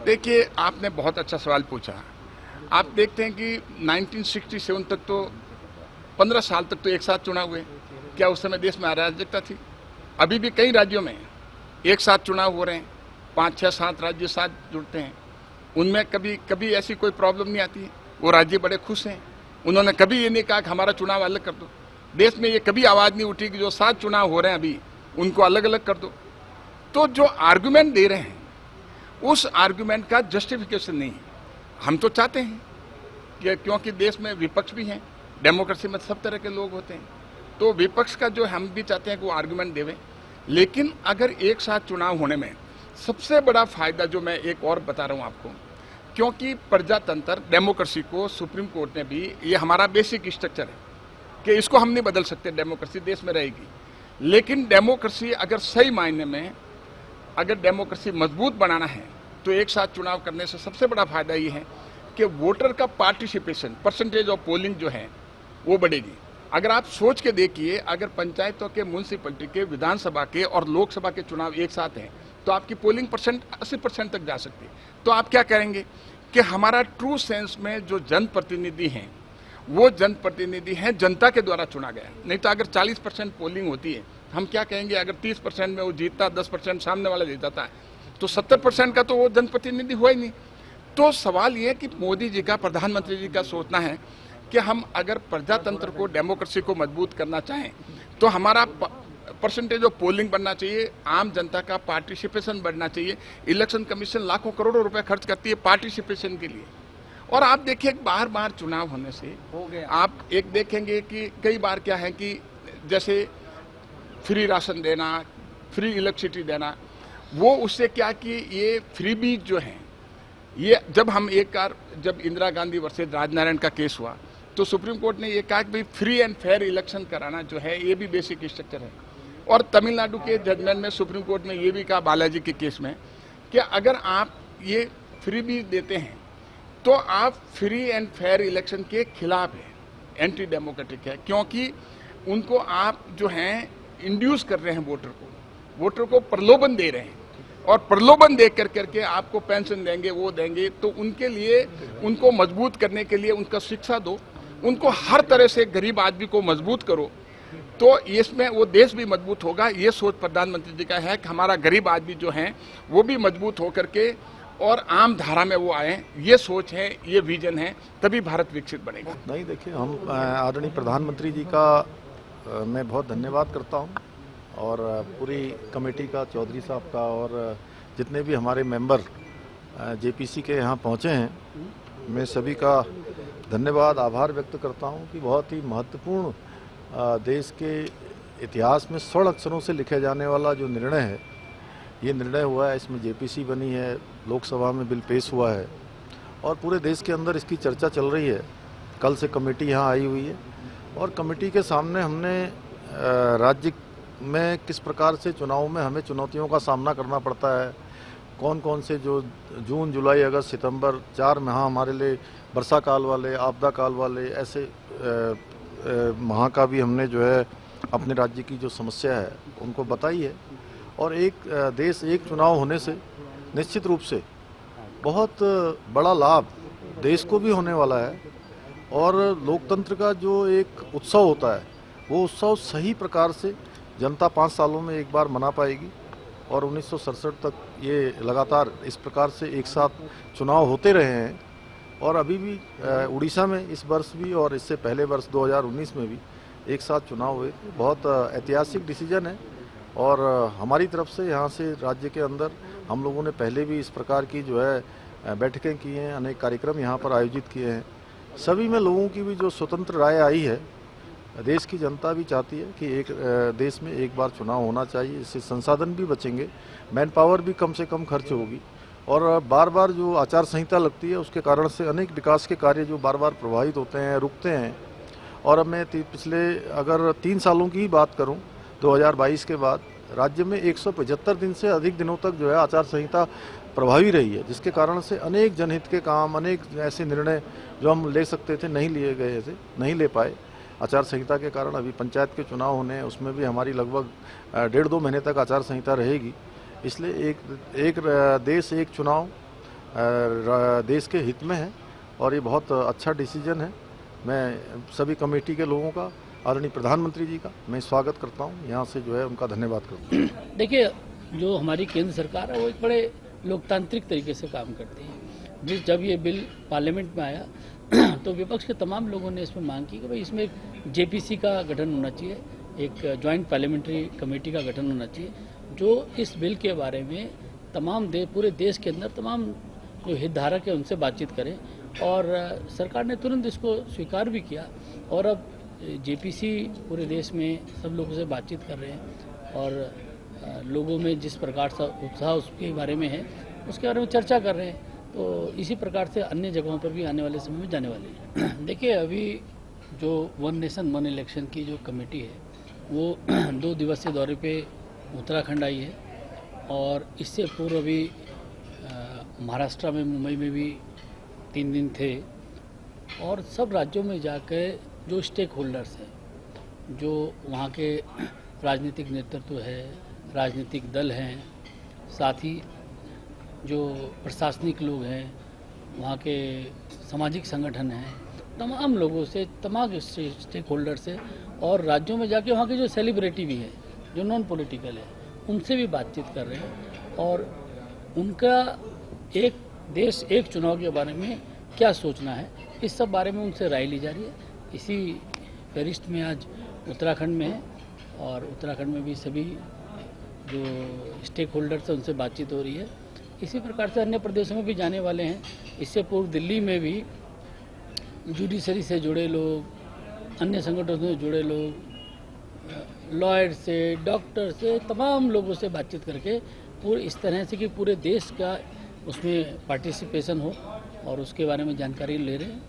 देखिए, आपने बहुत अच्छा सवाल पूछा। आप देखते हैं कि 1967 तक तो 15 साल तक तो एक साथ चुनाव हुए। क्या उस समय देश में अराजकता थी? अभी भी कई राज्यों में एक साथ चुनाव हो रहे हैं, 5, 6, 7 राज्य साथ जुड़ते हैं। उनमें कभी कभी ऐसी कोई प्रॉब्लम नहीं आती है। वो राज्य बड़े खुश हैं। उन्होंने कभी ये नहीं कहा कि हमारा चुनाव अलग कर दो। देश में ये कभी आवाज़ नहीं उठी कि जो 7 चुनाव हो रहे हैं अभी, उनको अलग अलग कर दो। तो जो आर्गुमेंट दे रहे हैं, उस आर्गुमेंट का जस्टिफिकेशन नहीं है। हम तो चाहते हैं कि क्योंकि देश में विपक्ष भी हैं, डेमोक्रेसी में सब तरह के लोग होते हैं, तो विपक्ष का जो हम भी चाहते हैं कि वो आर्गुमेंट देवें। लेकिन अगर एक साथ चुनाव होने में सबसे बड़ा फायदा जो मैं एक और बता रहा हूँ आपको, क्योंकि प्रजातंत्र डेमोक्रेसी को सुप्रीम कोर्ट ने भी, ये हमारा बेसिक स्ट्रक्चर है कि इसको हम नहीं बदल सकते, डेमोक्रेसी देश में रहेगी। लेकिन डेमोक्रेसी अगर सही मायने में, अगर डेमोक्रेसी मजबूत बनाना है तो एक साथ चुनाव करने से सबसे बड़ा फायदा ये है कि वोटर का पार्टिसिपेशन, परसेंटेज ऑफ पोलिंग जो है वो बढ़ेगी। अगर आप सोच के देखिए, अगर पंचायतों के, म्यूनसिपलिटी के, विधानसभा के और लोकसभा के चुनाव एक साथ हैं तो आपकी पोलिंग परसेंट 80% तक जा सकती है। तो आप क्या करेंगे कि हमारा ट्रू सेंस में जो जनप्रतिनिधि हैं वो जनप्रतिनिधि हैं, जनता के द्वारा चुना गया। नहीं तो अगर 40% पोलिंग होती है, हम क्या कहेंगे, अगर 30% में वो जीतता, 10% सामने वाला जीतता है, तो 70% का तो वो जनप्रतिनिधि हुआ ही नहीं। तो सवाल ये है कि मोदी जी का, प्रधानमंत्री जी का सोचना है कि हम अगर प्रजातंत्र को, डेमोक्रेसी को मजबूत करना चाहें तो हमारा परसेंटेज ऑफ पोलिंग बढ़ना चाहिए, आम जनता का पार्टिसिपेशन बढ़ना चाहिए। इलेक्शन कमीशन लाखों करोड़ों रुपए खर्च करती है पार्टिसिपेशन के लिए। और आप देखिए, बार बार चुनाव होने से आप एक देखेंगे कि कई बार क्या है कि जैसे फ्री राशन देना, फ्री इलेक्ट्रिसिटी देना, वो उससे क्या कि ये फ्रीबीज जो हैं, ये जब हम जब इंदिरा गांधी वर्सेस राजनारायण का केस हुआ तो सुप्रीम कोर्ट ने ये कहा कि भाई फ्री एंड फेयर इलेक्शन कराना जो है ये भी बेसिक स्ट्रक्चर है। और तमिलनाडु के जजमेंट में सुप्रीम कोर्ट ने ये भी कहा, बालाजी के केस में, कि अगर आप ये फ्रीबीज देते हैं तो आप फ्री एंड फेयर इलेक्शन के खिलाफ है, एंटी डेमोक्रेटिक है, क्योंकि उनको आप जो हैं इंड्यूस कर रहे हैं, वोटर को प्रलोभन दे रहे हैं। और प्रलोभन दे करके आपको पेंशन देंगे, वो देंगे, तो उनके लिए, उनको मजबूत करने के लिए उनका शिक्षा दो, उनको हर तरह से, गरीब आदमी को मजबूत करो, तो इसमें वो देश भी मजबूत होगा। ये सोच प्रधानमंत्री जी का है कि हमारा गरीब आदमी जो हैं वो भी मजबूत होकर के और आम धारा में वो आए। ये सोच है, ये विजन है, तभी भारत विकसित बनेगा। नहीं, देखिए, हम आदरणीय प्रधानमंत्री जी का मैं बहुत धन्यवाद करता हूं, और पूरी कमेटी का, चौधरी साहब का, और जितने भी हमारे मेंबर जेपीसी के यहाँ पहुँचे हैं, मैं सभी का धन्यवाद, आभार व्यक्त करता हूँ कि बहुत ही महत्वपूर्ण देश के इतिहास में स्वर्ण अक्षरों से लिखे जाने वाला जो निर्णय है, ये निर्णय हुआ है। इसमें जेपीसी बनी है, लोकसभा में बिल पेश हुआ है और पूरे देश के अंदर इसकी चर्चा चल रही है। कल से कमेटी यहाँ आई हुई है और कमेटी के सामने हमने राज्य में किस प्रकार से चुनाव में हमें चुनौतियों का सामना करना पड़ता है, कौन कौन से जो जून, जुलाई, अगस्त, सितंबर 4 माह हमारे लिए वर्षा काल वाले, आपदा काल वाले, ऐसे माह का भी हमने जो है अपने राज्य की जो समस्या है उनको बताई है। और एक देश एक चुनाव होने से निश्चित रूप से बहुत बड़ा लाभ देश को भी होने वाला है, और लोकतंत्र का जो एक उत्सव होता है वो उत्सव सही प्रकार से जनता 5 सालों में एक बार मना पाएगी। और 1967 तक ये लगातार इस प्रकार से एक साथ चुनाव होते रहे हैं, और अभी भी उड़ीसा में इस वर्ष भी और इससे पहले वर्ष 2019 में भी एक साथ चुनाव हुए। बहुत ऐतिहासिक डिसीजन है, और हमारी तरफ से यहाँ से राज्य के अंदर हम लोगों ने पहले भी इस प्रकार की जो है बैठकें की हैं, अनेक कार्यक्रम यहाँ पर आयोजित किए हैं। सभी में लोगों की भी जो स्वतंत्र राय आई है, देश की जनता भी चाहती है कि एक देश में एक बार चुनाव होना चाहिए, इससे संसाधन भी बचेंगे, मैन पावर भी कम से कम खर्च होगी, और बार बार जो आचार संहिता लगती है उसके कारण से अनेक विकास के कार्य जो बार बार प्रभावित होते हैं, रुकते हैं। और अब मैं पिछले अगर 3 सालों की ही बात करूं, 2022 के बाद राज्य में 175 दिन से अधिक दिनों तक जो है आचार संहिता प्रभावी रही है, जिसके कारण से अनेक जनहित के काम, अनेक ऐसे निर्णय जो हम ले सकते थे नहीं लिए गए थे, नहीं ले पाए आचार संहिता के कारण। अभी पंचायत के चुनाव होने हैं, उसमें भी हमारी लगभग 1.5-2 महीने तक आचार संहिता रहेगी। इसलिए एक देश एक चुनाव देश के हित में है और ये बहुत अच्छा डिसीजन है। मैं सभी कमेटी के लोगों का, आदरणीय प्रधानमंत्री जी का मैं स्वागत करता हूँ, यहाँ से जो है उनका धन्यवाद करता हूँ। देखिए, जो हमारी केंद्र सरकार है वो एक बड़े लोकतांत्रिक तरीके से काम करती है। जब ये बिल पार्लियामेंट में आया तो विपक्ष के तमाम लोगों ने इसमें मांग की कि भाई इसमें एक जेपीसी का गठन होना चाहिए, एक ज्वाइंट पार्लियामेंट्री कमेटी का गठन होना चाहिए, जो इस बिल के बारे में पूरे देश के अंदर तमाम जो हितधारक है उनसे बातचीत करें। और सरकार ने तुरंत इसको स्वीकार भी किया और अब जेपीसी पूरे देश में सब लोगों से बातचीत कर रहे हैं और लोगों में जिस प्रकार से उत्साह उसके बारे में है उसके बारे में चर्चा कर रहे हैं। तो इसी प्रकार से अन्य जगहों पर भी आने वाले समय में जाने वाले हैं। देखिए, अभी जो वन नेशन वन इलेक्शन की जो कमेटी है वो 2 दिवसीय दौरे पे उत्तराखंड आई है और इससे पूर्व अभी महाराष्ट्र में, मुंबई में भी 3 दिन थे और सब राज्यों में जाकर जो स्टेक होल्डर्स हैं, जो वहाँ के राजनीतिक नेतृत्व है, राजनीतिक दल हैं, साथ ही जो प्रशासनिक लोग हैं, वहाँ के सामाजिक संगठन हैं, तमाम लोगों से, तमाम स्टेक होल्डर से और राज्यों में जाके वहाँ के जो सेलिब्रिटी भी हैं, जो नॉन पॉलिटिकल है, उनसे भी बातचीत कर रहे हैं और उनका एक देश एक चुनाव के बारे में क्या सोचना है, इस सब बारे में उनसे राय ली जा रही है। इसी फहरिस्त में आज उत्तराखंड में है और उत्तराखंड में भी सभी जो स्टेक होल्डर्स हैं उनसे बातचीत हो रही है। इसी प्रकार से अन्य प्रदेशों में भी जाने वाले हैं। इससे पूर्व दिल्ली में भी जुडिशरी से जुड़े लोग, अन्य संगठनों से जुड़े लोग, लॉयर से, डॉक्टर से, तमाम लोगों से बातचीत करके पूरे इस तरह से कि पूरे देश का उसमें पार्टिसिपेशन हो और उसके बारे में जानकारी ले रहे हैं।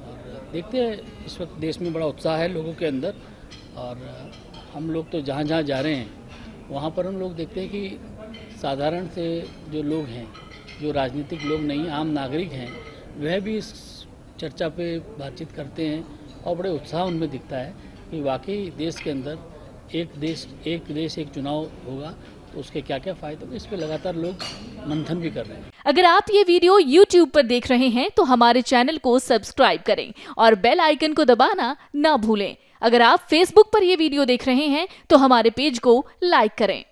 और देखते हैं, इस वक्त देश में बड़ा उत्साह है लोगों के अंदर और हम लोग तो जहाँ जहाँ जा रहे हैं वहाँ पर हम लोग देखते हैं कि साधारण से जो लोग हैं, जो राजनीतिक लोग नहीं, आम नागरिक हैं, वह भी इस चर्चा पे बातचीत करते हैं और बड़े उत्साह उनमें दिखता है कि वाकई देश के अंदर एक देश एक चुनाव होगा तो उसके क्या क्या फायदे होंगे, इस पे लगातार लोग मंथन भी कर रहे हैं। अगर आप ये वीडियो YouTube पर देख रहे हैं तो हमारे चैनल को सब्सक्राइब करें और बेल आइकन को दबाना ना भूलें। अगर आप Facebook पर ये वीडियो देख रहे हैं तो हमारे पेज को लाइक करें।